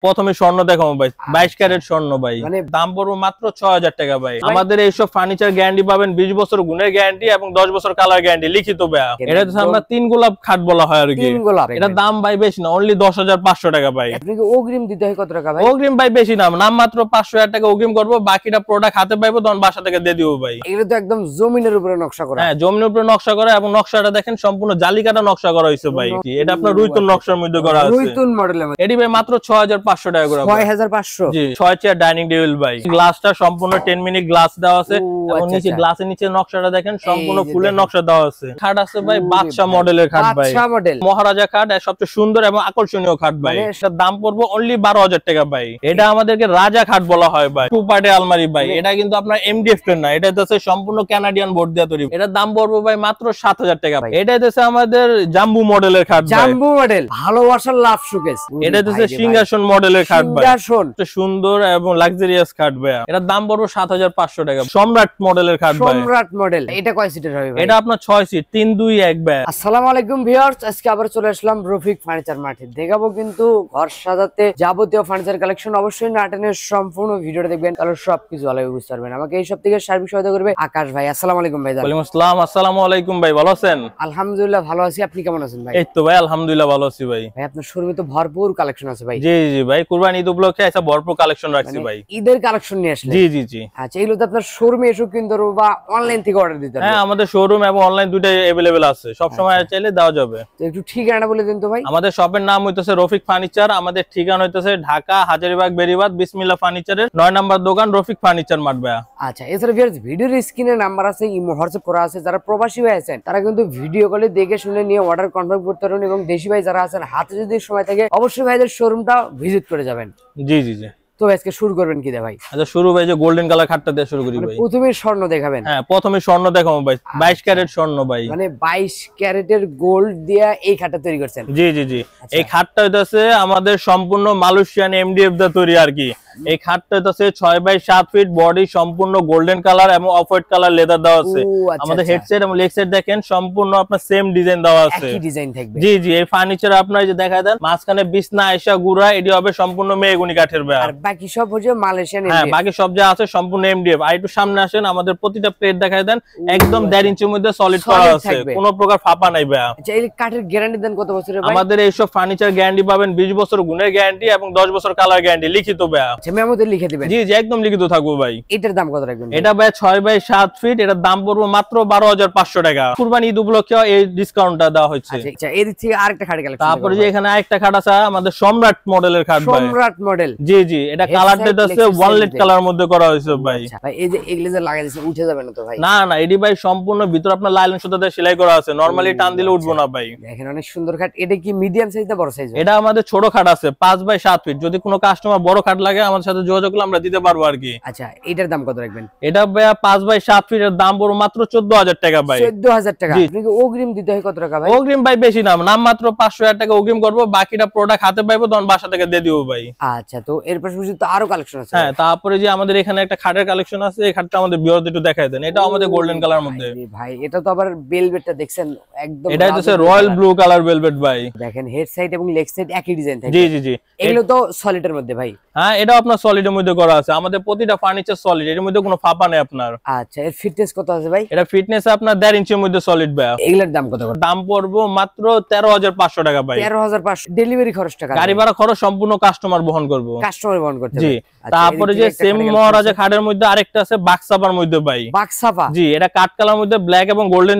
প্রথমে স্বর্ণ দেখাবো ভাই, 22 ক্যারেট স্বর্ণ ভাই, মানে দাম পড়বে মাত্র 6000 টাকা ভাই। আমাদের এইসব ফার্নিচার গ্যারান্টি পাবেন 20 বছর গুণের গ্যারান্টি এবং 10 বছর কালার গ্যারান্টি লিখিত ভাই। এটা হচ্ছে আমরা 3 গোলাপ খাট বলা হয় আর কি। এটা দাম ভাই বেশি না, অনলি 10500 টাকা ভাই। আপনাকে অগ্রিম দিতে হয় কত টাকা ভাই? অগ্রিম ভাই বেশি না, নাম মাত্র 5000 টাকা অগ্রিম করব, বাকিটা প্রোডাক্ট হাতে পাইবো তখন বাসা থেকে দিয়ে দিব ভাই। এটা তো একদম জমিনের উপরে নকশা করা। হ্যাঁ, জমিনের উপরে নকশা করা এবং নকশাটা দেখেন সম্পূর্ণ জালিকাটা নকশা করা হয়েছে ভাই। এটা আপনার রুইতুন নকশার মধ্যে করা আছে। রুইতুন মডেলের মধ্যে। এটি ভাই মাত্র 6500 টাকা করে। 6500? জি, 6 চেয়ার ডাইনিং টেবিল ভাই। গ্লাসটা সম্পূর্ণ 10 মিনিট গ্লাস দেওয়া আছে এবং নিচে গ্লাসের নিচে নকশাটা দেখেন সম্পূর্ণ ফুলের নকশা দেওয়া আছে। খাট আছে ভাই বাদশা মডেলের খাট ভাই, বাদশা মডেল মহারাজা খাট, সবচেয়ে সুন্দর এবং আকর্ষণীয় খাট ভাই। এটার দাম পড়বে অনলি 12000 টাকা ভাই। এটা আমাদেরকে রাজা খাট বলা হয় ভাই, টু পার্টের আলমারি ভাই। এটা কিন্তু আপনার এমডিএফ এর না, এটা হচ্ছে সম্পূর্ণ কানাডিয়ান বোর্ড দিয়ে তৈরি। এটার দাম পড়বে ভাই মাত্র 7000 টাকা ভাই। এটা হচ্ছে আমাদের জাম্বু মডেলের খাট ভাই, জাম্বু মডেল, ভালোবাসার লাভ শোকেস। এটা হচ্ছে সিংহাসন মডেলের খাট ভাই, সিংহাসন সুন্দর এবং লাক্সারিয়াস খাট ভাই। এটার দাম পড়বে 7500 টাকা। সম্রাট মডেলের খাট ভাই, সম্রাট মডেল। এটা কয় সিটের হবে ভাই? এটা আপনার 6 সিট, 3 2 1 ভাই। আসসালামু আলাইকুম ভিউয়ার্স, আজকে আবার চলে আসলাম রফিক ফার্নিচার মার্টে। দেখাবো কিন্তু ঘর সাজাতে যাবতীয় ফার্নিচার কালেকশন। অবশ্যই না টেনে সম্পূর্ণ ভিডিওটা দেখবেন, তাহলে সবকিছু ভালোভাবে বুঝতে পারবেন। আমাকে এই সব থেকে সার্বিক সহায়তা করবে আকাশ ভাই। আসসালামু আলাইকুম ভাই। ওয়ালাইকুম আসসালাম। আসসালামু আলাইকুম ভাই, ভালো আছেন? আলহামদুলিল্লাহ ভালো আছি, আপনি কেমন আছেন ভাই? এই তো ভাই আলহামদুলিল্লাহ ভালো আছি ভাই। ভাই আপনার শোরুমে তো ভরপুর কালেকশন আছে ভাই। জি জি ভাই, কুরবানি ঈদ উপলক্ষে একটা ভরপুর কালেকশন রাখছি ভাই। ঈদের কালেকশন নিয়ে আসলে? জি জি জি। আচ্ছা, এগুলো তো আপনার শোরুমে এসে কিনতে পারবো বা অনলাইন থেকে অর্ডার দিতে পারবো? হ্যাঁ, আমাদের শোরুম এবং অনলাইন দুটোই अवेलेबल আছে, সব সময় চাইলে দেওয়া যাবে। তো একটু ঠিকানাটা বলে দিন তো ভাই। আমাদের শপের নাম হইতেছে রফিক ফার্নিচার, আমাদের ঠিকানা হইতেছে ঢাকা হাজারীবাগ বেরিবাদ বিসমিল্লাহ ফার্নিচারের 9 নম্বর দোকান রফিক ফার্নিচার মার্ট ভাই। আচ্ছা, এছাড়া ভিউয়ার্স ভিডিওর স্ক্রিনে নাম্বার আছে, ইমো হোয়াটসঅ্যাপ করা আছে। যারা প্রবাসী ভাই আছেন তারা কিন্তু ভিডিও কলে দেখে শুনে নিয়ে অর্ডার কনফার্ম করতে পারবেন, এবং দেশি ভাই যারা আছেন হাতে যদি সময় থাকে অবশ্যই ভাইদের শোরুমটা ভিজিট করে যাবেন। জি জি জি। তো আজকে শুরু করবেন কি দে ভাই? আচ্ছা, শুরু ভাই যে গোল্ডেন কালার খাটটা দিয়ে শুরু করি ভাই। প্রথমে স্বর্ণ দেখাবেন? হ্যাঁ, প্রথমে স্বর্ণ দেখাবো ভাই, 22 ক্যারেট স্বর্ণ ভাই, মানে 22 ক্যারেটের গোল্ড দিয়ে এই খাটটা তৈরি করছেন? জি জি জি। এই খাটটা হইতাছে আমাদের সম্পূর্ণ মালয়েশিয়ান এমডিএফ দিয়ে তৈরি আর কি। এই খাটটা হইতাছে 6x7 ফিট, বডি সম্পূর্ণ গোল্ডেন কালার এবং অফ হোয়াইট কালার লেদার দেওয়া আছে। আমাদের হেড সাইড এবং লেগ সাইড দেখেন সম্পূর্ণ আপনার সেম ডিজাইন দেওয়া আছে, একই ডিজাইন থাকবে। জি জি। এই ফার্নিচার আপনার যে দেখা দেন মাঝখানে বিছনা আয়শা গুড়া, এটি হবে সম্পূর্ণ মেহগনি কাঠের ভাই, আর বাকি সব হচ্ছে মালয়েশিয়ান। হ্যাঁ, বাকি সব যা আছে সম্পূর্ণ এমডিএফ। আর একটু সামনে আসেন, আমাদের প্রতিটা প্লেট দেখায় দেন একদম 1.5 ইঞ্চির মধ্যে সলিড করা আছে, কোনো প্রকার ফাঁপা নাই ভাই। আচ্ছা, এই কাঠের গ্যারান্টি দেন কত বছরের ভাই? আমাদের এইসব ফার্নিচার গ্যারান্টি পাবেন 20 বছর গুণের গ্যারান্টি এবং 10 বছর কালার গ্যারান্টি লিখিত ভাই। আচ্ছা, মেমোতে লিখে দিবেন? জি জি, একদম লিখিত থাকবো ভাই। এটার দাম কত রাখবেন? এটা ভাই 6x7 ফিট, এটার দাম পড়বে মাত্র 12500 টাকা। কুরবানি ঈদ উপলক্ষে এই ডিসকাউন্টটা দেওয়া হচ্ছে। আচ্ছা, এর থেকে আরেকটা খাট কালেকশন। তারপরে যে এখানে আরেকটা খাট আছে আমাদের সম্রাট মডেলের খাট ভাই। সম্রাট মডেল? জি জি। এটা কালারটা আছে ওয়াললেট কালার মধ্যে করা হয়েছে ভাই। আচ্ছা ভাই, এই যে এগুলো যে লাগাই দিয়েছেন উঠে যাবে না তো ভাই? না না, এডি ভাই সম্পূর্ণ ভিতর আপনার লাইলন সুতা দিয়ে সেলাই করা আছে, নরমালি টান দিলে উঠবো না ভাই। দেখেন অনেক সুন্দর খাট। এটা কি মিডিয়াম সাইজ না বড় সাইজ? এটা আমাদের ছোট খাট আছে 5x7 ফিট, যদি কোনো কাস্টমার বড় খাট লাগে আমাদের সাথে যোগাযোগ করলে আমরা দিতে পারবো আর কি। আচ্ছা, এটার দাম কত রাখবেন? এটা ভাই 5x7 ফিট, এর দাম পড়বে মাত্র 14000 টাকা ভাই। 14000 টাকা? আপনাকে অগ্রিম দিতে হয় কত টাকা ভাই? অগ্রিম ভাই বেশি না, নাম মাত্র 5000 টাকা অগ্রিম করব, বাকিটা প্রোডাক্ট হাতে পাইবো তখন বাসা থেকে দিয়ে দিব ভাই। আচ্ছা, তো এর পাশাপাশি তো আরো কালেকশন আছে? হ্যাঁ, তারপরে যে আমাদের এখানে একটা খাটের কালেকশন আছে, এই খাটটা আমাদের বিয়র একটু দেখায় দেন। এটা আমাদের গোল্ডেন কালার মধ্যে ভাই। এটা তো আবার ভেলভেটটা দেখছেন একদম, এটা হচ্ছে রয়্যাল ব্লু কালার ভেলভেট ভাই। দেখেন হেড সাইড এবং লেগ সাইড একই ডিজাইন থাকে। জি জি জি। এগুলো তো সলিডের মধ্যে ভাই? হ্যাঁ, এটা আপনার সলিডের মধ্যে করা আছে, আমাদের প্রতিটা ফার্নিচার সলিড, এর মধ্যে কোনো ফাঁপা নেই আপনার। আচ্ছা, এর ফিটনেস কত আছে ভাই? এটা ফিটনেস আপনার 1.5 ইঞ্চির মধ্যে সলিড ভাই। এগুলোর দাম কত? দাম পড়বো মাত্র 13500 টাকা ভাই। 13500? ডেলিভারি খরচ টাকা? গাড়ি ভাড়া খরচ সম্পূর্ণ কাস্টমার বহন করবো। কাস্টমার বহন করতে? জি। তারপরে যে সেম মহারাজা খাটের মধ্যে আরেকটা আছে বাক্সাপার মধ্যে ভাই। বাক্সাপা? জি, এটা কাঠ কালার মধ্যে ব্ল্যাক এবং গোল্ডেন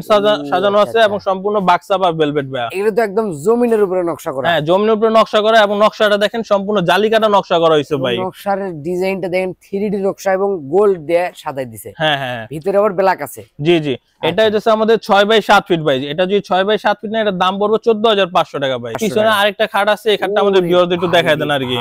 সাজানো আছে এবং সম্পূর্ণ বাক্সাপা ভেলভেট ভাই। এগুলো তো একদম জমিনের উপরে নকশা করা। হ্যাঁ, জমিনের উপরে নকশা করা এবং নকশাটা দেখেন সম্পূর্ণ জালিকাটা নকশা করা হয়েছে ভাই। নকশার ডিজাইনটা দেখেন 3D নকশা এবং গোল্ড দিয়ে সাজাই দিয়েছে। হ্যাঁ হ্যাঁ, ভিতরে আবার ব্ল্যাক আছে। জি জি। এটা হচ্ছে আমাদের 6x7 ফিট ভাই। এটা যদি 6x7 ফিট না, এটার দাম পড়বে 14500 টাকা ভাই। পিছনে আরেকটা খাট আছে, এই খাটটা আমাদের ভিউয়ারদের একটু দেখায় দেন আর কি।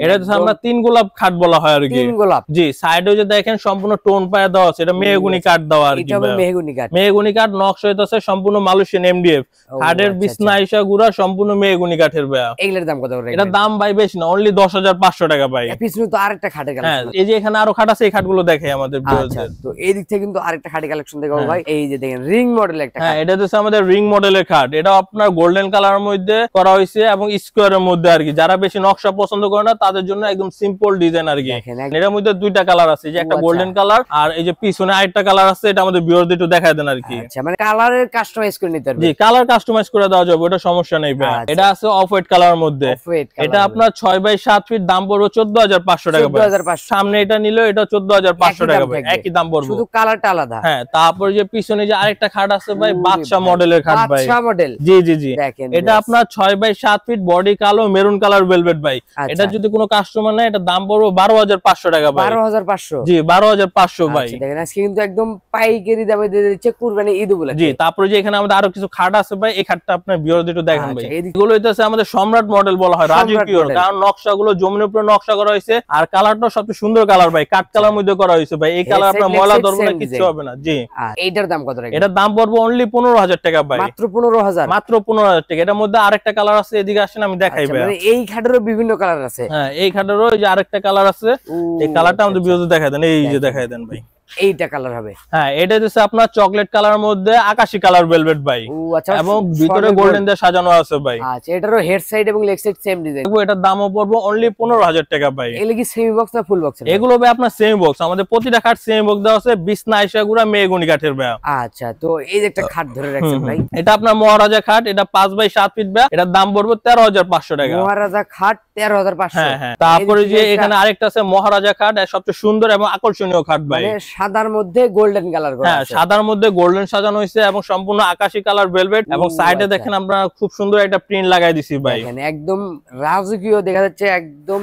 এটা হচ্ছে আমরা তিন গোলাপ খাট বলা হয় আর কি। তিন গোলাপ, জি। সাইডে যে দেখেন সম্পূর্ণ টোন পায়া দেওয়া আছে, এটা মেহগনি কাঠ দেওয়া আর কি। মেহগনি কাঠ, মেহগনি কাঠ নকশা হইতাছে সম্পূর্ণ মালয়েশিয়ান এমডিএফ। খাটের বিছনা আইসা গুড়া সম্পূর্ণ মেহগনি কাঠের ভাইয়া। এগুলোর দাম কত? এটার দাম ভাই বেশি না, অনলি 10,500 টাকা ভাই। পিছনে তো আরেকটা খাটের কালেকশন। এই যে এখানে আরো খাট আছে, এই খাটগুলো দেখাই আমাদের ভিউয়ারদের। তো এই দিক থেকে কিন্তু আরেকটা খাটের কালেকশন দেখাবো ভাই। এই যে দেখেন রিং মডেল একটা খাট। এটা হচ্ছে আমাদের রিং মডেলের খাট। এটা আপনার গোল্ডেন কালারের মধ্যে করা হয়েছে এবং স্কোয়ারের মধ্যে আর কি। যারা বেশি নকশা পছন্দ করে না তাদের জন্য একদম সিম্পল ডিজাইন আর কি। এটার মধ্যে দুইটা কালার আছে, যে একটা গোল্ডেন কালার আর এই যে পিছনে আরেকটা কালার আছে। এটা আমাদের ভিউয়ারদের একটু দেখায় দেন আর কি। আচ্ছা, মানে কালারের কাস্টমাইজ করে নিতে পারবে। জি, কালার কাস্টমাইজ করে দেওয়া যাবে, ওটা সমস্যা নেই ভাই। এটা আছে অফ হোয়াইট কালারের মধ্যে। এটা আপনার 6x7 ফিট, দাম পড়বে 14,500 টাকা ভাই। সামনে এটা নিলে এটা 14,500 টাকা ভাই, একই দাম পড়বে, শুধু কালারটা আলাদা। হ্যাঁ। তারপরে যে পিছনে যে আরেকটা খাট আছে ভাই, বাদশা মডেলের খাট ভাই। বাদশা মডেল, জি জি জি। এটা আপনার 6x7 ফিট, বডি কালো, মেরুন কালার ভেলভেট ভাই। এটা যদি কোনো কাস্টমার নেয় এটা দাম পড়বে 12,500 টাকা ভাই। 12,500? জি, 12,500 ভাই। দেখেন আজকে কিন্তু একদম পাইকারি দামে দিয়ে দিচ্ছে কুরবানি ঈদ উপলক্ষে। জি। তারপরে যে এখানে আমাদের আরো কিছু খাট আছে ভাই, এই খাটটা আপনার ভিউয়ারদের একটু দেখেন ভাই। এগুলো হইতাছে আমাদের সম্রাট মডেল বলা হয়, রাজকীয়, কারণ নকশাগুলো জমির উপরে নকশা করা হয়েছে। আর কালারটা সবচেয়ে সুন্দর কালার ভাই, কাঠ কালার মধ্যে করা হয়েছে ভাই। এই কালার আপনার ময়লা ধরবে না, কিছু হবে না। জি। এইটার দাম কত? এটার দাম পড়বে অনলি 15,000 টাকা ভাই। মাত্র 15,000? মাত্র 15,000 টাকা। এটার মধ্যে আরেকটা কালার আছে, এদিকে আসেন আমি দেখাই ভাই। মানে এই খাটেরও বিভিন্ন কালার আছে? হ্যাঁ, এই খাটেরও যে আরেকটা কালার আছে, এই কালারটা আমাদের ভিউয়ারদের দেখাই দেন। এই যে দেখাই দেন ভাই, এইটা কালার হবে। হ্যাঁ, এটা হচ্ছে আপনার চকলেট কালারের মধ্যে আকাশী কালার ভেলভেট ভাই। এবং ভিতরে গোল্ডেন দিয়ে সাজানো আছে ভাই। আচ্ছা, এটারও হেড সাইড এবং লেগ সাইড সেম ডিজাইন। এটার দামও পড়বে অনলি 15,000 টাকা ভাই। এগুলো কি সেমি বক্স না ফুল বক্স? এগুলো ভাই আপনার সেমি বক্স। আমাদের প্রতিটা খাট সেমি বক্স দেওয়া আছে, বিছনা আইসা গুড়া মেহগনি কাঠের ভাই। আচ্ছা, তো এই যে একটা খাট ধরে রাখছেন ভাই, এটা আপনার মহারাজা খাট। এটা 5x7 ফিট ভাই। এটার দাম পড়বে 13,500 টাকা। মহারাজা খাট 13,500? হ্যাঁ হ্যাঁ। তারপরে যে এখানে আরেকটা আছে মহারাজা খাট, সবচেয়ে সুন্দর এবং আকর্ষণীয় খাট ভাই। মানে সাদার মধ্যে গোল্ডেন কালার করা আছে। হ্যাঁ, সাদার মধ্যে গোল্ডেন সাজানো হয়েছে এবং সম্পূর্ণ আকাশী কালার ভেলভেট। এবং সাইডে দেখেন আমরা খুব সুন্দর একটা প্রিন্ট লাগাই দিছি ভাই। এখানে একদম রাজকীয় দেখা যাচ্ছে, একদম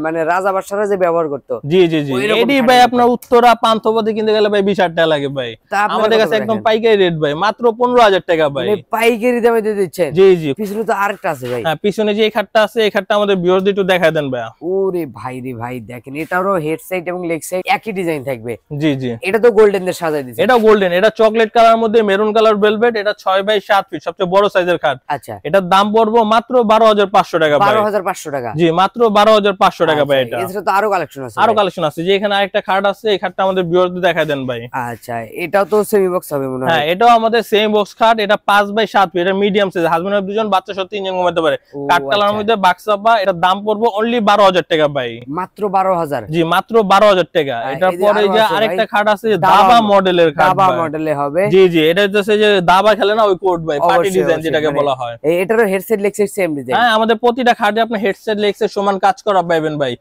মানে রাজা বাদশারা যে ব্যবহার করতো। জি জি জি। এডি ভাই আপনার উত্তরা পান্থপতি কিনতে গেলে ভাই 20,000 টাকা লাগে ভাই। আমাদের কাছে একদম পাইকারি রেট ভাই, মাত্র 15,000 টাকা ভাই। মানে পাইকারি দামে দিয়ে দিচ্ছেন? জি জি। পিছনে তো আরেকটা আছে ভাই। হ্যাঁ, পিছনে যে এই খাটটা আছে, এই খাটটা আমাদের ভিউয়ারদের একটু দেখায় দেন ভাই। ওরে ভাই রে ভাই, দেখেন এটারও হেড সাইড এবং লেগ সাইড একই ডিজাইন থাকবে। জি জি। এটা তো গোল্ডেন দিয়ে সাজাই দিয়েছে। এটা গোল্ডেন, এটা চকলেট কালার মধ্যে মেরুন কালার ভেলভেট। এটা 6x7 ফিট, সবচেয়ে বড় সাইজের খাট। আচ্ছা, এটার দাম পড়বে মাত্র 12,500 টাকা ভাই। 12,500 টাকা? জি, মাত্র 12,500 টাকা ভাই। এটা এছাড়া তো আরো কালেকশন আছে? আরো কালেকশন আছে, যে এখানে আরেকটা খাট আছে, এই খাটটা আমাদের ভিউয়ারদের দেখায় দেন ভাই। আচ্ছা, এটাও তো সেমি বক্স হবে মনে হয়? হ্যাঁ, এটাও আমাদের সেম বক্স খাট। এটা 5x7 ফিট, এটা মিডিয়াম সাইজ, হাজবেন্ড ওয়াইফ দুজন, বাচ্চা সহ 3 জন ঘুমাতে পারে। কাঠ কালারের মধ্যে বাক্সাবা। এটার দাম পড়বে অনলি 12,000 টাকা ভাই। মাত্র 12,000? জি, মাত্র 12,000 টাকা। এটার পরে যে আরেকটা খাট আছে, দাবা মডেলের খাট। দাবা মডেলে হবে? জি জি। এটা হচ্ছে যে দাবা খেলে না, ওই কোট ভাই, পার্টি ডিজাইন যেটাকে বলা হয়। এটারও headset leg side same design? হ্যাঁ, আমাদের প্রতিটা খাটে আপনি হেডসেট লেগ সাইড সমান কাজ করা পাবেন ভাই।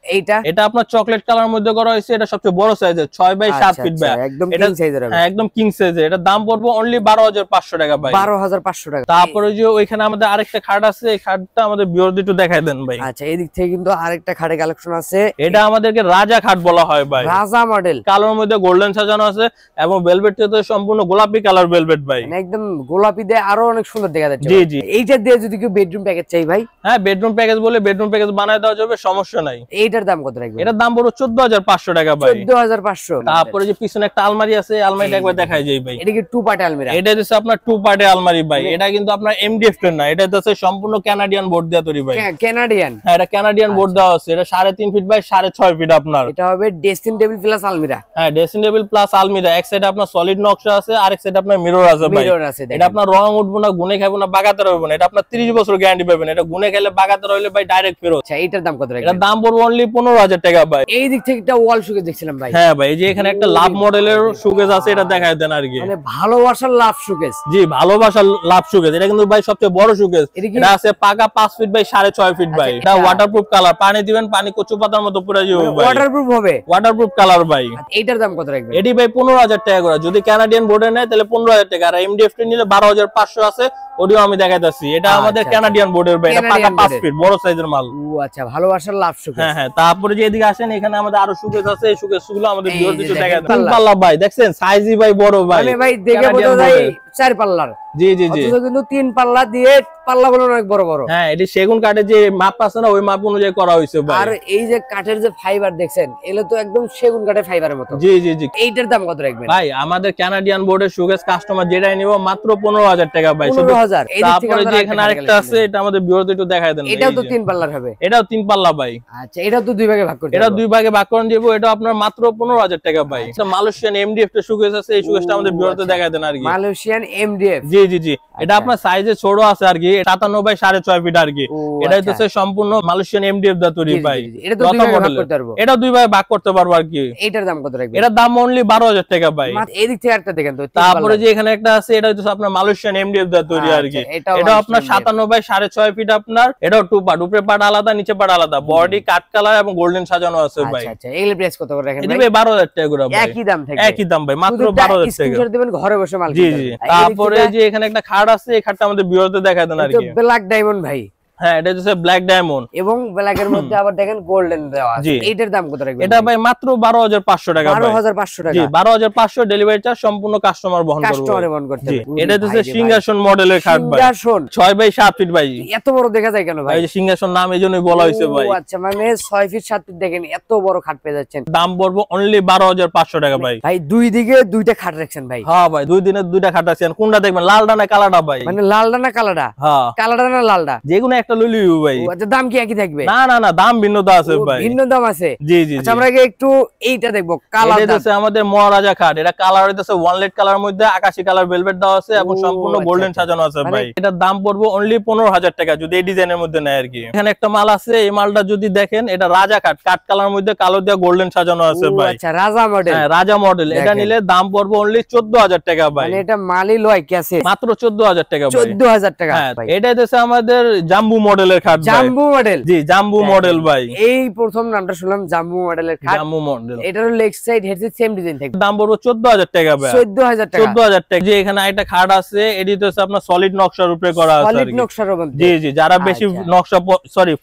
এটা আপনার চকলেট কালার মধ্যে করা হয়েছে। এটা সবচেয়ে বড় সাইজের, 6x7 ফিট ভাই। একদম কিং সাইজের হবে? হ্যাঁ, একদম কিং সাইজের। এটা দাম পড়বে অনলি 12,500 টাকা ভাই। 12,500 টাকা। তারপরে যে ওইখানে আমাদের আরেকটা খাট আছে, এই খাটটা আমাদের ভিউয়ারদের একটু দেখায় দেন ভাই। আচ্ছা, এই দিক থেকে কিন্তু আরেকটা খাটের কালেকশন আছে। এটা আমাদেরকে রাজা খাট বলা হয় ভাই। রাজা মডেল, কালোর মধ্যে গোল্ডেন সাজানো আছে এবং ভেলভেটটা তো সম্পূর্ণ গোলাপি কালার ভেলভেট ভাই। মানে একদম গোলাপি দিয়ে আরো অনেক সুন্দর দেখা যাচ্ছে। জি জি। এইটা দিয়ে যদি কেউ বেডরুম প্যাকেজ চাই ভাই? হ্যাঁ, বেডরুম প্যাকেজ বলে বেডরুম প্যাকেজ বানায় দেওয়া যাবে, সমস্যা নাই। এইটার দাম কত রাখবেন? এটার দাম পড়বে 14,500 টাকা ভাই। 14,500? তারপরে যে পিছনে একটা আলমারি আছে, আলমারিটা একবার দেখাই যাই ভাই। এটা কি টু পার্ট আলমারি? এটা হচ্ছে আপনার টু পার্টে আলমারি ভাই। এটা কিন্তু আপনার এমডিএফ এর না, এটা হচ্ছে সম্পূর্ণ কানাডিয়ান বোর্ড দিয়ে তৈরি ভাই। কানাডিয়ান? হ্যাঁ, এটা কানাডিয়ান বোর্ড দেওয়া আছে। এটা 3.5 ফিট বাই 6.5 ফিট আপনার। এটা হবে ড্রেসিং টেবিল প্লাস আলমিরা? হ্যাঁ, ড্রেসিং টেবিল প্লাস আলমিরা। এক সাইডে আপনার সলিড নকশা আছে, আরেক সাইডে আপনার মিরর আছে ভাই। মিরর আছে। এটা আপনার রং উঠবো না, গুনে খাবো না, বাগাতে রইবো না। এটা আপনার 30 বছর গ্যারান্টি পাবেন। এটা গুনে খেলে বাগাতে রইলে ভাই ডাইরেক্ট ফেরত। আচ্ছা, এইটার দাম কত রাখবেন? এটার দাম পড়বে অনলি 15,000 টাকা ভাই। এই দিক থেকে একটা ওয়াল শোকেস দেখছিলাম ভাই। হ্যাঁ ভাই, এই যে এখানে একটা লাভ মডেলের শোকেস আছে, এটা দেখায় দেন আর কি। মানে ভালোবাসার লাভ শোকেস? জি, ভালোবাসার লাভ শোকেস। এটা কিন্তু ভাই সবচেয়ে বড় শোকেস। এটা আছে পাকা 5 ফিট বাই 6.5 ফিট ভাই। এটা ওয়াটারপ্রুফ কালার, পানি দিবেন পানি কচু পাতার মতো পুরো যাবে ভাই। ওয়াটারপ্রুফ হবে? ওয়াটারপ্রুফ কালার ভাই। এইটার দাম কত রাখবেন? এটি ভাই 15,000 টাকা করে। যদি কানাডিয়ান বোর্ডে নেয় তাহলে 15,000 টাকা, আর এমডিএফ নিলে 12,500 আছে, ওডিও আমি দেখাইতাছি। এটা আমাদের আচ্ছা, কানাডিয়ান বোর্ডের ভাই, এটা পাকা Canadian 5 board-এর। ফিট বড় সাইজের মাল। ও আচ্ছা, ভালোবাসার লাভ শোকেস। হ্যাঁ হ্যাঁ, তারপরে যে এদিকে আসেন, এখানে আমাদের আরো শোকেস আছে। এই শোকেস গুলো আমাদের এই ভিউয়ার যে কিছু দেখেন, দেখাই দেন। পাল্লা। পাল্লা ভাই দেখছেন, সাইজই ভাই বড় ভাই, মানে ভাই দেখে বোঝা Canadian যায় board-এর। 4 পাল্লার, জি জি জি। অথচ কিন্তু 3 পাল্লা দিয়ে পাল্লাগুলো অনেক বড় বড়। হ্যাঁ, এটি সেগুন কাঠের যে মাপ আছে না, ওই মাপ অনুযায়ী করা হয়েছে ভাই। আর এই যে কাঠের যে ফাইবার দেখছেন, এগুলো তো একদম সেগুন কাঠের ফাইবারের মতো। জি জি জি। এইটার দাম কত রাখবেন ভাই আমাদের কানাডিয়ান বোর্ডের শোকেস কাস্টমার যেটাই নিব মাত্র 15,000 টাকা ভাই। শুধু 15,000। এই দিক থেকে তারপরে যে আমাদের এখানে আরেকটা আছে, এটা আমাদের ভিউয়ারদের একটু দেখায় দেন। এটাও তো এই যে। 3 পাল্লার হবে। এটাও 3 পাল্লা ভাই। আচ্ছা, এটাও তো 2 ভাগে ভাগ করতে এটা হবে। 2 ভাগে ভাগ করে দিব। এটা আপনার মাত্র 15,000 টাকা ভাই। এটা মালয়েশিয়ান এমডিএফ এর শোকেস আছে, এই শোকেসটা আমাদের ভিউয়ারদের আচ্ছা। দেখায় দেন আর কি। Malaysian MDF. জি জি জি। এটা আচ্ছা। আপনার সাইজে ছোট আছে আর কি, 57 বাই 6.5 ফিট আর কি। ও, এটা আচ্ছা। হচ্ছে সম্পূর্ণ মালয়েশিয়ান এমডিএফ দা তৈরি জি, জি, ভাই। জি, জি। এটা তো 2 ভাগে ভাগ করতে পারবো। এটা 2 ভাগে ভাগ করতে পারবো আর কি। এইটার দাম কত রাখবেন? এটার দাম অনলি 12,000 টাকা ভাই। এই দিক থেকে একটা দেখেন তো, 3 তারপরে পাল্লার। যে এখানে একটা আছে, এটা হচ্ছে আপনার মালয়েশিয়ান এমডিএফ দা তৈরি আর কি। আচ্ছা, এটাও এটা আপনার মালয়েশিয়ান 57 বাই 6.5 ফিট আপনার। এটাও 2 পার্ট, উপরে পার্ট আলাদা, নিচে পার্ট আলাদা। বডি কাট কালার এবং গোল্ডেন সাজানো আছে ভাই। আচ্ছা আচ্ছা, এগুলো প্রাইস কত করে রাখেন এটা ভাই? ভাই 12,000 টাকা করে ভাই। একই দাম থাকবে। একই দাম ভাই, মাত্র শুধু 12,000 টাকা। স্ক্রিনশট দিবেন, ঘরে বসে মাল জি কিনতে জি। পারবেন। তারপরে যে এখানে একটা খাট আছে, এই খাটটা আমাদের ভিউয়ারদের দেখায় দেন আর এটা কি। ব্ল্যাক ডায়মন্ড ভাই, হ্যাঁ, এটা হচ্ছে ব্ল্যাক ডায়মন্ড এবং ব্ল্যাক এর মধ্যে আবার দেখেন গোল্ডেন দেওয়া আছে। জি। এইটার দাম কত রাখবেন? এটা ভাই মাত্র 12,500 টাকা ভাই। 12,500 জি, টাকা। 12,500 ডেলিভারি চার্জ সম্পূর্ণ কাস্টমার বহন করবে। কাস্টমারে বহন করতে জি, হবে। এটা হচ্ছে ভাই রে ভাই। সিংহাসন মডেলের খাট ভাই। সিংহাসন 6 বাই 7 ফিট ভাই। এত বড় দেখা যায় কেন ভাই? এই যে সিংহাসন নাম এইজন্যই বলা হয়েছে ভাই। ও আচ্ছা, মানে 6 ফিট 7 ফিট দেখেন, এত বড় খাট পেয়ে যাচ্ছেন। দাম পড়বো অনলি 12,500 টাকা ভাই। ভাই দুই দিকে দুইটা খাট রাখছেন ভাই। হ্যাঁ ভাই, 2 দিনের 2টা খাট আছে। কোনটা দেখবেন, লালটা না কালাটা ভাই? মানে লালডা না কালাডা? হ্যাঁ, কালাডা না লালডা? যেকোনো একটা লইলিও ভাই। ও আচ্ছা, দাম কি একই থাকবে? না না না, দাম ভিন্নতা আছে ও, ভাই। ভিন্ন দাম আছে। জি জি আচ্ছা, জি। আমরা আগে একটু এইটা দেখবো, কালার এটা হচ্ছে আমাদের মহারাজা খাট। এটা কালার হইতেছে ওয়ানলেট কালার মধ্যে আকাশী কালার ভেলভেট দেওয়া আছে এবং ও, সম্পূর্ণ আচ্ছা, গোল্ডেন আচ্ছা। সাজানো আছে মানে- ভাই। এটার দাম পড়বে অনলি 15,000 টাকা যদি এই ডিজাইনের মধ্যে নেয় আর কি। এখানে একটা মাল আছে, এই মালটা যদি দেখেন, এটা রাজা খাট, কাট কালার মধ্যে কালো দিয়ে গোল্ডেন সাজানো আছে ও ভাই। আচ্ছা, রাজা মডেল। হ্যাঁ, রাজা মডেল। এটা দেখেন। নিলে দাম পড়বে অনলি 14,000 টাকা ভাই। মানে এটা মালি লয় কেসে মাত্র 14,000 টাকা ভাই। 14,000 টাকা হ্যাঁ, ভাই। এটা হচ্ছে আমাদের জাম্বু মডেলের খাট ভাই। জাম্বু মডেল। জি, জাম্বু মডেল ভাই। এই প্রথম নামটা শুনলাম, জাম্বু মডেলের খাট। জাম্বু মডেল। এটারও leg side head side same design থাকবে। দাম পড়বে 14,000 টাকা ভাই। 14,000 টাকা। 14,000 টাকা। যে এখানে একটা খাট আছে, এটি তো হচ্ছে আপনার সলিড নকশার উপরে করা আছে আর সলিড কি। নকশার মধ্যে। জি জি, যারা বেশি আচ্ছা। নকশা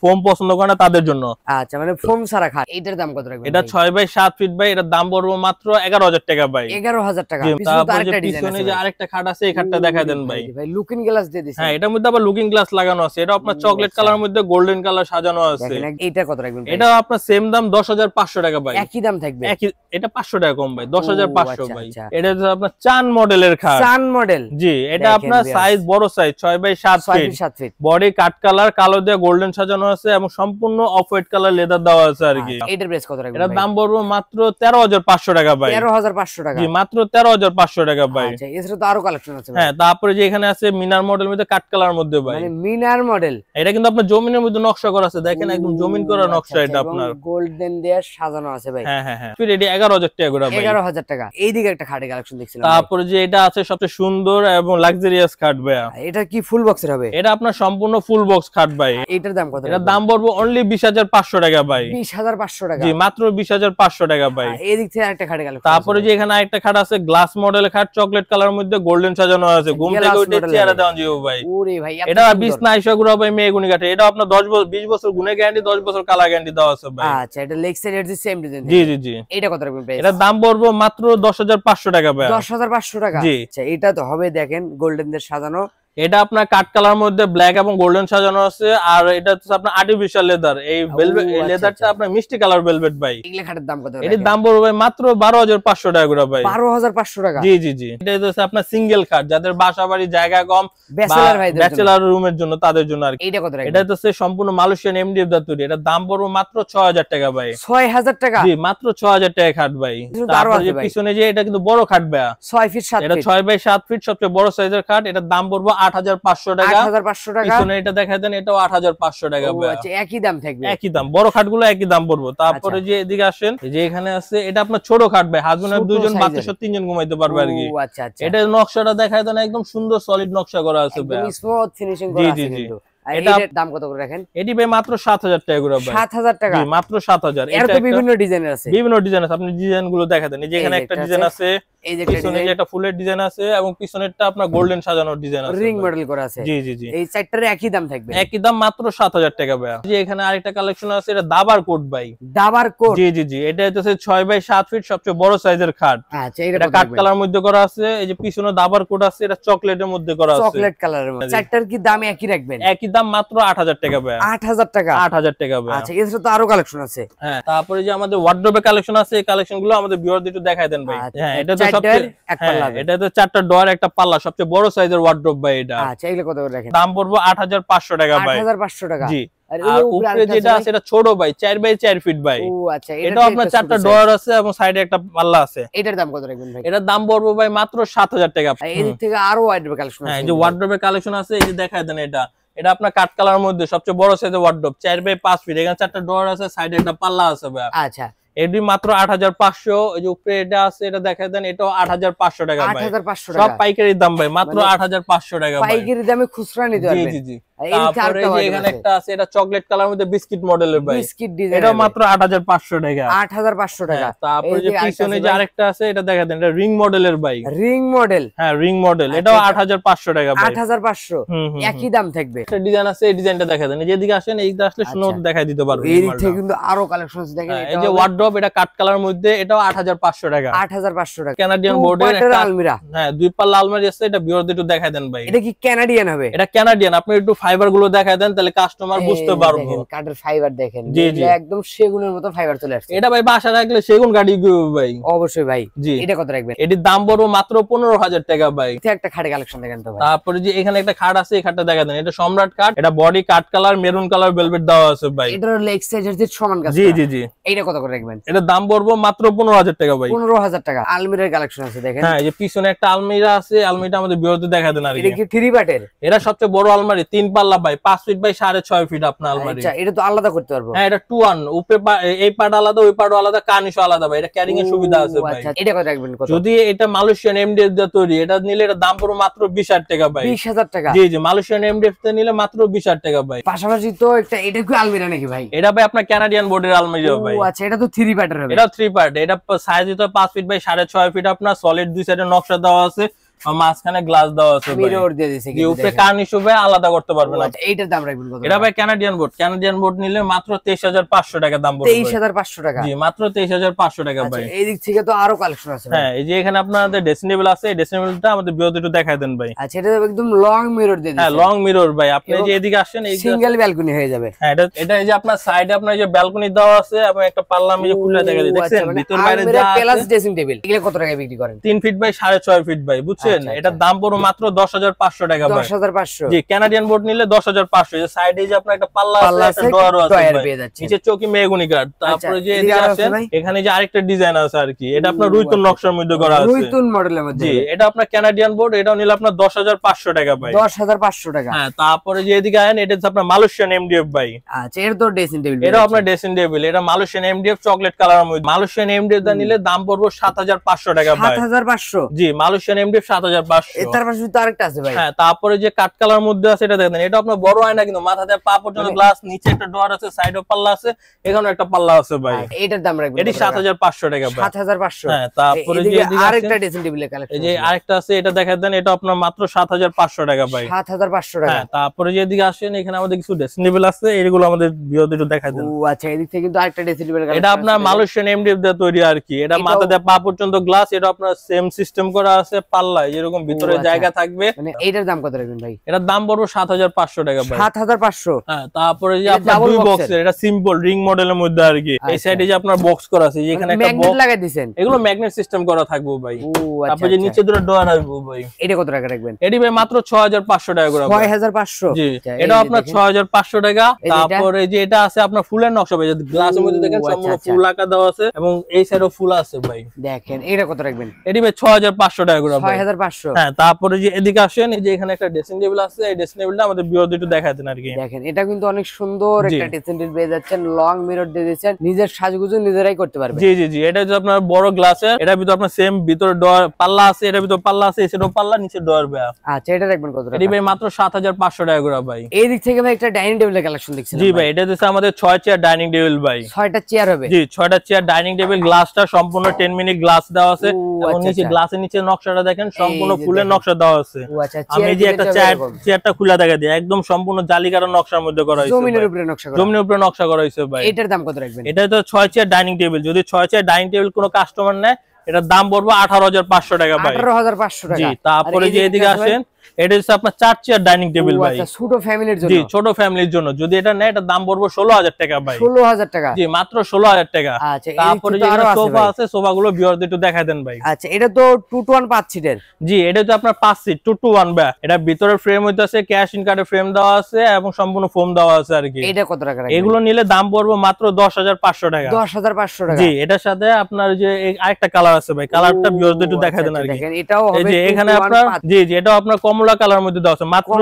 ফোম পছন্দ করে না তাদের জন্য। আচ্ছা, মানে ফোম সারা খাট। এটার দাম কত রাখবেন? এটা 6 বাই 7 ফিট ভাই। এটার দাম পড়বে মাত্র 11,000 টাকা ভাই। 11,000 টাকা। জি, পিছনে তো তারপর যে আরেকটা ডিজাইন পিছনে আছে যে ভাই। আরেকটা খাট আছে, এই খাটটা দেখায় দেন ভাই। ভাই লুকিং গ্লাস দিয়ে দিছেন। হ্যাঁ, এটার মধ্যে আবার লুকিং গ্লাস লাগানো আছে। এটা আপনার চকলেট আচ্ছা। কালার মধ্যে গোল্ডেন কালার সাজানো আছে। দেখেন, এইটা কত রাখবেন ভাই? এটা আপনার সেম দাম 10,500 টাকা ভাই। একই দাম থাকবে। একই, এটা 500 টাকা কম ভাই, 10,500 আচ্ছা, ভাই। আচ্ছা। এটা হচ্ছে আপনার চান মডেলের খাট। সান মডেল। জি, এটা দেখেন আপনার viewers। সাইজ বড় size, 6 by 7 6 feet. Feet 7 feet. Body cut colour, কালো দিয়ে গোল্ডেন সাজানো আছে এবং সম্পূর্ণ অফ হোয়াইট কালার লেদার দেওয়া আছে আর কি। এটার প্রাইস কত রাখবেন এটার ভাই? দাম পড়বে মাত্র 13,500 টাকা ভাই। 13,500 টাকা। জি, মাত্র 13,500 টাকা ভাই। আচ্ছা, এছাড়া তো আরো কালেকশন আছে ভাই। হ্যাঁ, তারপরে যে এখানে আছে মিনার মডেল মধ্যে কাট কালার মধ্যে ভাই। মানে মিনার মডেল। এটা কিন্তু আপনার জমিনের মধ্যে নকশা করা আছে, দেখেন একদম জমিন করা নকশা এটা আপনার। গোল্ডেন দিয়ে সাজানো আছে ভাই। হ্যাঁ হ্যাঁ হ্যাঁ। ফির এটি 11,000 টাকা করে ভাই। 11,000 টাকা। এইদিকে একটা খাটে কালেকশন দেখছিলাম ভাই। তারপরে যে এটা আছে সবচেয়ে সুন্দর এবং লাক্সারিয়াস খাট ভাই। এটা কি ফুল বক্সের হবে? এটা আপনার সম্পূর্ণ ফুল বক্স খাট ভাই। এটার দাম কত? এটার দাম পড়বে অনলি 20,500 টাকা ভাই। 20,500 টাকা। জি, মাত্র 20,500 টাকা ভাই। এদিক থেকে আরেকটা খাটে কালেকশন। তারপরে যে এখানে আরেকটা খাট আছে, গ্লাস মডেল খাট, চকলেট কালার মধ্যে গোল্ডেন সাজানো আছে। ঘুম থেকে Glass উঠে model চেহারা হবে। দেওয়া যাবে ভাই। ওরে ভাই, এত এটা সুন্দর। 20 না 21 গুলো ভাই মেগুনি কাঠে। এটা আপনার 10 বছর 20 বছর গুণে গ্যারান্টি, 10 বছর কালার গ্যারান্টি দেওয়া আছে ভাই। আচ্ছা, এটা লেগ সাইড এর সেম ডিজাইন। জি জি জি। এটা কত রাখবেন প্রাইস? এটার দাম পড়বে মাত্র 10,500 টাকা ভাই। 10,500 টাকা। জি। আচ্ছা, এটা তো হবে দেখেন গোল্ডেন দিয়ে সাজানো। এটা আপনার কাট কালার মধ্যে ব্ল্যাক এবং গোল্ডেন সাজানো আছে। আর এটা হচ্ছে আপনার আর্টিফিশিয়াল লেদার। এই ভেলভেট, এই আচ্ছা, লেদারটা আচ্ছা। আপনার মিষ্টি কালার ভেলভেট ভাই। এগুলা খাটের দাম কত? এটির দাম পড়বে মাত্র 12,500 টাকা করে ভাই। 12,500 টাকা। জি জি জি। এটা হচ্ছে আপনার সিঙ্গেল খাট, যাদের বাসা বাড়ি জায়গা কম, ব্যাচেলর ভাইদের জন্য। ব্যাচেলর রুমের জন্য, তাদের জন্য আর কি। এইটা কত রাখবেন? এটা হচ্ছে সম্পূর্ণ মালয়েশিয়ান এমডিএফ দা তৈরি। এটার দাম পড়বে মাত্র 6,000 টাকা ভাই। 6,000 টাকা। জি, মাত্র 6,000 টাকা খাট ভাই। কিন্তু আরো তারপরে আছে যে ভাই। পিছনে যে এটা কিন্তু বড় খাট ভাই। 6 ফিট 7 এটা ফিট। 6 বাই 7 ফিট সবচেয়ে বড় সাইজের খাট। এটার দাম পড়বে 8,500 টাকা। 8,500 টাকা। পিছনে এটা দেখা দেন, এটাও 8,500 টাকা ও ভাই। আচ্ছা, একই দাম থাকবে। একই দাম, বড় খাটগুলো একই দাম পড়বে। তারপরে আচ্ছা। যে এদিকে আসেন, এই যে এখানে আছে, এটা আপনার ছোট খাট ভাই, হাজবেন্ড ছোট দুইজন, size বাচ্চা এর। সহ 3 জন ঘুমাইতে পারবে আর কি। ও আচ্ছা আচ্ছা। এটা নকশাটা দেখায় দেন, একদম সুন্দর সলিড নকশা করা আছে ভাই। একদম স্মুথ ফিনিশিং জি করা জি আছে জি। কিন্তু। এটার দাম কত করে রাখেন? এটি ভাই মাত্র 7000 টাকা করে ভাই। 7000 টাকা? জি মাত্র 7000। এর তো বিভিন্ন ডিজাইনের আছে। বিভিন্ন ডিজাইন আছে, আপনি ডিজাইন গুলো দেখা দেন। এই যে এখানে একটা ডিজাইন আছে, এই যে পিছনে যে একটা ফুলের ডিজাইন আছে এবং পিছনেরটা আপনার গোল্ডেন সাজানোর ডিজাইন আছে, রিং মডেল করা আছে। জি জি জি। এই চারটার একই দাম থাকবে? একই দাম, মাত্র 7000 টাকা ভাই। যে এখানে আরেকটা কালেকশন আছে, এটা দাবার কোট ভাই। দাবার কোট? জি জি জি। এটা হচ্ছে 6x7 ফিট সবচেয়ে বড় সাইজের খাট। আচ্ছা, এটা কাট কালার মধ্যে করা আছে। এই যে পিছনে দাবার কোট আছে, এটা চকলেটের মধ্যে করা আছে, চকলেট কালারের মধ্যে। চারটার কি দাম একই রাখবেন? একই দাম, মাত্র 8000 টাকা ভাই। 8000 টাকা? 8000 টাকা ভাই। আচ্ছা, এছাড়া তো আরো কালেকশন আছে। হ্যাঁ, তারপরে যে আমাদের ওয়ার্ডরোবে কালেকশন আছে, এই কালেকশন গুলো আমাদের ভিউয়ারদের একটু দেখায় দেন ভাই। হ্যাঁ, এটা তো সবচেয়ে এক পাল্লা, এটা তো 4টা ডোর একটা পাল্লা, সবচেয়ে বড় সাইজের ওয়ার্ডরোব ভাই এটা। আচ্ছা, এগুলো কত করে রাখেন? দাম পড়বে 8500 টাকা ভাই। 8500 টাকা? জি। আর উপরে যেটা আছে এটা ছোট ভাই, 4x4 ফিট ভাই। ও আচ্ছা, এটা আপনার 4টা ডোর আছে এবং সাইডে একটা পাল্লা আছে। এটার দাম কত রাখবেন ভাই? এটার দাম পড়বে ভাই মাত্র 7000 টাকা। এই দিক থেকে আরো ওয়ার্ডরোব কালেকশন আছে। হ্যাঁ, এই যে ওয়ার্ডরোবের কালেকশন আছে, এই যে দেখায় দেন। এটা আপনার কাট কালার মধ্যে সবচেয়ে বড় সাইজের ওয়ার্ডরোব, 4x5 ফিট। এখানে 4টা ডোর আছে, সাইডে একটা পাল্লা আছে ভাই। আচ্ছা, এটি মাত্র 8500। এই যে উপরে এটা আছে, এটা দেখায় দেন, এটাও 8500 টাকা ভাই। 8500 সব পাইকারি দাম ভাই, মাত্র 8500 টাকা ভাই। পাইকারি দামে খুচরা নিতে পারবেন। জি জি জি। তারপরে যে এখানে একটা আছে, এটা চকলেট কালার মধ্যে বিস্কিট মডেলের ভাই। বিস্কিট ডিজাইন, এটা মাত্র 8500 টাকা। 8500 টাকা। তারপরে যে পিছনে যে আরেকটা আছে, এটা দেখায় দেন, এটা রিং মডেলের ভাই। Ring model? হ্যাঁ, রিং মডেল। এটাও 8500 টাকা ভাই। 8500 একই দাম থাকবে। একটা ডিজাইন আছে, এই ডিজাইনটা দেখায় দেন। যেদিকে আসেন, এইদিকে আসলে সুন্দর দেখায় দিতে পারবো। এই থেকে কিন্তু আরো কালেকশন আছে, দেখেন। এই যে ওয়ার্ডরোব, এটা কাট কালার মধ্যে, এটাও 8500 টাকা। 8500 টাকা। কানাডিয়ান বোর্ডের একটা আলমিরা। হ্যাঁ, দুই পাল্লা আলমারি আছে। এটা ভিউয়ারদের একটু দেখায় দেন ভাই। এটা কি কানাডিয়ান হবে? এটা কানাডিয়ান। আপনি একটু ফাইবার গুলো দেখায় দেন, তাহলে কাস্টমার বুঝতে পারবে। কাঠের ফাইবার দেখেন, জি জি, একদম সেগুনের মতো ফাইবার চলে আসছে। এটা ভাই বাসা রাখলে সেগুন কাঠি ভাই। অবশ্যই ভাই। জি। এটা কত রাখবেন? এটির দাম বড় মাত্র 15000 টাকা ভাই। একটা খাটে কালেকশন দেখেন তো ভাই। তারপরে যে এখানে একটা খাট আছে, এই খাটটা দেখা দেন। এটা সম্রাট কাঠ। এটা body cut colour, maroon colour velvet দেওয়া আছে ভাই। এটার লেগ সাইজের যে সমান কাজ। জি জি জি। এইটা কত করে রাখবেন? এটার দাম পড়বে মাত্র 15000 টাকা ভাই। 15000 টাকা। আলমিরার কালেকশন আছে দেখেন। হ্যাঁ, এই যে পিছনে একটা আলমিরা আছে, আলমিরাটা আমাদের ভিউয়ারদের দেখা দেন। আর এটা কি 3 পার্টের? এটা সবচেয়ে বড় আলমারি, 3 পাল্লা ভাই, 5 ফিট বাই 6.5 ফিট আপনার আলমারি। আচ্ছা, এটা তো আলাদা করতে পারবো? হ্যাঁ, এটা 2-1, উপরে এই পার্ট আলাদা, ওই পার্ট আলাদা, কার্নিশও আলাদা ভাই। এটা ক্যারিং এর সুবিধা আছে ভাই। আচ্ছা, এটা কত রাখবেন? কত? যদি এটা মালয়েশিয়ান এমডিএফ দিয়ে তৈরি, এটা নিলে এটা দাম পড়বে মাত্র 20000 টাকা ভাই। 20000 টাকা? জি জি, মালয়েশিয়ান এমডিএফ তে নিলে মাত্র 20000 টাকা ভাই। পাশাপাশি তো একটা, এটা কি আলমিরা নাকি ভাই? এটা ভাই আপনার কানাডিয়ান বোর্ডের আলমারি ভাই। ও আচ্ছা, এটা তো 3 পার্টের হবে? এটা 3 পার্ট। এটা সাইজ তো 5 ফিট বাই 6.5 ফিট আপনার। সলিড দুই সাইডে নকশা দেওয়া আছে, মাঝখানে গ্লাস দেওয়া আছে ভাই। মিরর দিয়ে দিয়েছে কি উপরে কার্নিশ হবে, আলাদা করতে পারবেন না। এইটার দাম রাখবেন কত? এটা ভাই কানাডিয়ান বোর্ড। কানাডিয়ান বোর্ড নিলে মাত্র 23500 টাকা দাম পড়বে। 23500 টাকা? জি, মাত্র 23500 টাকা ভাই। এই দিক থেকে তো আরো কালেকশন আছে। হ্যাঁ, এই যে এখানে আপনাদের ড্রেসিং টেবিল আছে, এই ড্রেসিং টেবিলটা আমাদের ভিউয়ারদের একটু দেখায় দেন ভাই। আচ্ছা, এটা একদম লং মিরর দিয়ে দিয়েছে। হ্যাঁ, লং মিরর ভাই। আপনি যে এদিকে আসেন, এই সিঙ্গেল ব্যালকনি হয়ে যাবে। হ্যাঁ, এটা এই যে আপনার সাইডে আপনার যে ব্যালকনি দেওয়া আছে এবং একটা পাল্লা আমি যে খুলে দেখা দিই, দেখছেন ভিতর বাইরে যা আছে। প্লাস ড্রেসিং টেবিল, এগুলো কত টাকায় বিক্রি করেন? 3 ফিট বাই 6.5 ফিট ভাই, বুঝছেন? এটার দাম পড়ো মাত্র 10500 টাকা ভাই। 10500? জি, কানাডিয়ান বোর্ড নিলে 10500। এই সাইডে যে আপনার একটা পাল্লা আছে, একটা ডয়ারও আছে ভাই। নিচে চৌকি মেহগনি কাঠ। তারপরে যে এদিকে আসেন, এখানে যে আরেকটা ডিজাইন আছে আর কি, এটা আপনার রুইতুন নকশার মধ্যে করা আছে। রুইতুন মডেলের মধ্যে? জি, এটা আপনার কানাডিয়ান বোর্ড। এটাও নিলে আপনার 10500 টাকা ভাই। 10500 টাকা? হ্যাঁ, তারপরে যে এদিকে আছেন, এটা হচ্ছে আপনার মালয়েশিয়ান এমডিএফ ভাই। আচ্ছা, এর তো ড্রেসিং টেবিল? এটা আপনার ড্রেসিং টেবিল। এটা মালয়েশিয়ান এমডিএফ চকলেট কালারের মধ্যে। মালয়েশিয়ান এমডিএফ দা নিলে দাম পড়বে 7500 টাকা ভাই। 7500? জি, মালয়েশিয়ান এমডিএফ 7500। তার পাশে তো আরেকটা আছে ভাই। হ্যাঁ, তারপরে যে কাট কালার মধ্যে আছে, এটা দেখেন। এটা আপনার বড় আয়না, কিন্তু মাথা দিয়ে পা পর্যন্ত গ্লাস, নিচে একটা ডোর আছে, সাইডে পাল্লা আছে, এখানে একটা পাল্লা আছে ভাই। এটার দাম রাখবেন? এটি 7500 টাকা ভাই। 7500? হ্যাঁ, তারপরে যে আরেকটা ড্রেসিং টেবিলের কালেকশন, এই যে আরেকটা আছে, এটা দেখায় দেন। এটা আপনার মাত্র 7500 টাকা ভাই। 7500 টাকা? হ্যাঁ, তারপরে যে এদিকে আসেন, এখানে আমাদের কিছু ড্রেসিং টেবিল আছে, এগুলো আমাদের ভিউয়ারদের একটু দেখায় দেন। ও আচ্ছা, এদিক থেকে কিন্তু আরেকটা ড্রেসিং টেবিলের কালেকশন। এটা আপনার মালয়েশিয়ান এমডিএফ দিয়ে তৈরি আর কি। এটা মাথা দিয়ে পা পর্যন্ত গ্লাস। এটা আপনার সেম সিস্টেম করা আছে, পাল্লায় যেরকম ভিতরে জায়গা থাকবে। মানে এটার দাম কত রাখবেন ভাই? এটার দাম পড়বে 7500 টাকা ভাই। 7500? হ্যাঁ, তারপরে যে আপনার দুই বক্সের, এটা সিম্পল রিং মডেলের মধ্যে আর কি। এই সাইডে যে আপনার বক্স করা আছে, এখানে একটা বক্স লাগাই দিবেন। এগুলো ম্যাগনেট সিস্টেম করা থাকবে ভাই। ও আচ্ছা, তারপরে যে নিচে দুটো ডোর আসবে ভাই। এটা কত টাকা রাখবেন? এটি ভাই মাত্র 6500 টাকা করে। 6500? জি, এটা আপনার 6500 টাকা। তারপরে যে এটা আছে আপনার ফুলের নকশা ভাই, গ্লাসের মধ্যে দেখেন সম্পূর্ণ ফুল আঁকা দেওয়া আছে এবং এই সাইডেও ফুল আছে ভাই। দেখেন, এটা কত রাখবেন? এটি ভাই 6500 টাকা করে। 1500। হ্যাঁ, তারপরে যে এদিকে আসেন, এই যে এখানে একটা ড্রেসিং টেবিল আছে, এই ড্রেসিং টেবিলটা আমাদের ভিউয়ারদের একটু দেখায় দেন আর কি। দেখেন এটা কিন্তু অনেক সুন্দর একটা ড্রেসিং টেবিল পেয়ে যাচ্ছেন, লং মিরর দিয়ে দিয়েছেন, নিজের সাজগুজু নিজেরাই করতে পারবেন। জি জি জি, এটা হচ্ছে আপনার বড় গ্লাসের, এটার ভিতর আপনার সেম ভিতরে ডোর পাল্লা আছে, এটার ভিতর পাল্লা আছে, এসেরও পাল্লা, নিচে ডোর ভাই। আচ্ছা, এটা রাখবেন কত টাকা? এটি ভাই মাত্র 7500 টাকা করে ভাই। এই দিক থেকে ভাই একটা ডাইনিং টেবিলের কালেকশন দেখছেন? জি ভাই, এটা হচ্ছে আমাদের 6 চেয়ার ডাইনিং টেবিল ভাই। 6টা চেয়ার হবে? জি, 6টা চেয়ার ডাইনিং টেবিল, গ্লাসটা সম্পূর্ণ 10 মিনিট গ্লাস দেওয়া আছে, এবং নিচে গ্লাসের নিচে নকশাটা দেখেন সম্পূর্ণ ফুলের নকশা দেওয়া আছে। আমি যে একটা চেয়ারটা খুলে দেখা দিই, একদম সম্পূর্ণ জালিকার নকশার মধ্যে করা হয়েছে, জমিনের উপরে নকশা করা, জমিনের উপরে নকশা করা হয়েছে ভাই। এটার দাম কত রাখবেন? এটা তো 6 চেয়ার ডাইনিং টেবিল, যদি 6 চেয়ার ডাইনিং টেবিল কোনো কাস্টমার নেয়, এটার দাম পড়বে 18500 টাকা ভাই। 18500 টাকা। জি, তারপরে যে এদিকে আসেন, এটা হচ্ছে আপনার 4 চেয়ার ডাইনিং টেবিল ভাই। আচ্ছা, ছোট ফ্যামিলির জন্য? জি, ছোট ফ্যামিলির জন্য যদি এটা নেয়, এটার দাম পড়বে 16000 টাকা ভাই। 16000 টাকা? জি, মাত্র 16000 টাকা। আচ্ছা, তারপরে যে সোফা আছে, সোফাগুলো ভিউয়ারদের একটু দেখায় দেন ভাই। আচ্ছা, এটা তো 2 to 1 5 সিটের? জি, এটা তো আপনার 5 সিট 2 to 1 ভাই। এটা ভিতরে ফ্রেম হইতাছে, ক্যাশ ইন কার্ডের ফ্রেম দেওয়া আছে, এবং সম্পূর্ণ ফোম দেওয়া আছে আর কি। এটা কত টাকা রাখবেন? এগুলো নিলে দাম পড়বে মাত্র 10500 টাকা। 10500 টাকা? জি, এটার সাথে আপনার যে আরেকটা কালার আছে ভাই, কালারটা ভিউয়ারদের একটু দেখায় দেন আর কি। দেখেন এটাও হবে, এই যে এখানে আপনার, জি জি, এটাও আপনার কমলা কালার মধ্যে দেওয়া আছে, মাত্র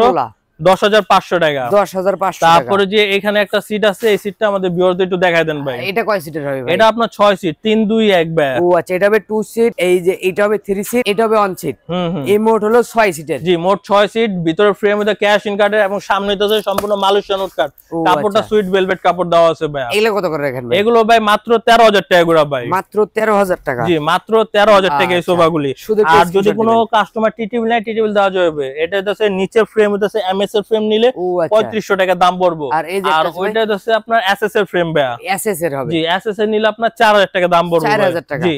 10500 টাকা। 10500 টাকা। তারপরে যে এখানে একটা সিট আছে, এই সিটটা আমাদের ভিউয়ারদের একটু দেখায় দেন ভাই। এটা কয় সিটের হবে ভাই? এটা আপনার 6 সিট, 3 2 1 ভাই। ও আচ্ছা, এটা হবে 2 সিট, এই যে এটা হবে 3 সিট, এটা হবে 1 সিট। এই মোট হলো 6 সিটের। জি, মোট 6 সিট, ভিতরে ফ্রেম মধ্যে ক্যাশ ইন কার্ডের, এবং সামনে তো সম্পূর্ণ মালয়েশিয়ান উড কাট, কাপড়টা সুইট ভেলভেট কাপড় দেওয়া আছে ভাই। এগুলো কত করে রাখেন ভাই? এগুলো ভাই মাত্র 13000 টাকা করে ভাই। মাত্র 13000 টাকা? জি, মাত্র 13000 টাকা এই সোফাগুলি। আর যদি কোনো কাস্টমার টিটিবিল নেয়, টিটিবিল দেওয়া যাবে। এটা হচ্ছে নিচে ফ্রেম হচ্ছে এমএস এর ফ্রেম নিলে 3500 টাকা দাম পড়বে। আর ওইটা হচ্ছে আপনার এসএস এর ফ্রেম ভাই। এসএস এর হবে? জি, এসএস এর নিলে আপনার 4000 টাকা দাম পড়বে। 4000 টাকা। জি,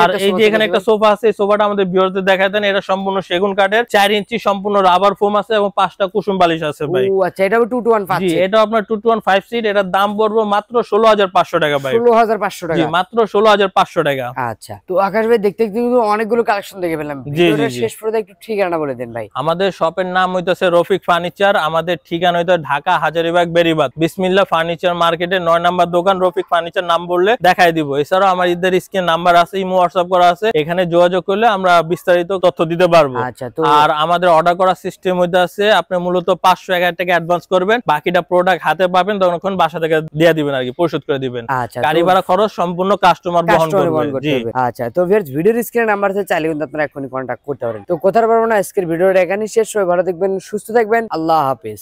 আর এই যে এখানে একটা সোফা আছে, এই সোফাটা আমাদের ভিউয়ারদের দেখায় দেন। এটা সম্পূর্ণ সেগুন কাঠের, 4 ইঞ্চি সম্পূর্ণ রাবার ফোম আছে, এবং 5টা কুসুম বালিশ আছে ভাই। ও আচ্ছা, এটা 2 to 1 5 জি, সিট? এটা আপনার 2 to 1 5 সিট, এটার দাম পড়বে মাত্র 16500 টাকা ভাই। 16500 টাকা? জি, মাত্র 16500 টাকা। আচ্ছা, তো আকাশ ভাই দেখতে দেখতে কিন্তু অনেকগুলো কালেকশন দেখে ফেললাম। ভিডিওটা শেষ পর্যন্ত একটু ঠিকানা বলে দেন ভাই। আমাদের শপের নাম হইতাছে রফিক ফার্নিচার, আমাদের ঠিকানা হইতো ঢাকা হাজারীবাগ বেরিবাদ বিসমিল্লাহ ফার্নিচার মার্কেটে 9 নাম্বার দোকান। রফিক ফার্নিচার নাম বললে দেখাই দিব। এছাড়াও আমার ঈদের স্ক্রিন নাম্বার আছে, ইমো হোয়াটসঅ্যাপ করা আছে, এখানে যোগাযোগ করলে আমরা বিস্তারিত তথ্য দিতে পারবো। আচ্ছা, তো আর আমাদের অর্ডার করার সিস্টেম হইতে আছে, আপনি মূলত 500 টাকা অ্যাডভান্স করবেন, বাকিটা প্রোডাক্ট হাতে পাবেন, তখন বাসা থেকে দিয়ে দিবেন আর কি, পরিশোধ করে দিবেন। আচ্ছা, গাড়ি ভাড়া খরচ সম্পূর্ণ কাস্টমার বহন করবে। জি, আচ্ছা, তো ভিউয়ার্স ভিডিওর স্ক্রিনে নাম্বার আছে, চাইলে কিন্তু আপনারা এখনই কন্টাক্ট করতে পারেন। তো কথা বলবো না, আজকের ভিডিওটা এখানেই শেষ। সবাই ভালো থাকবেন, সুস্থ থাকবেন, আল্লাহ হাফেজ।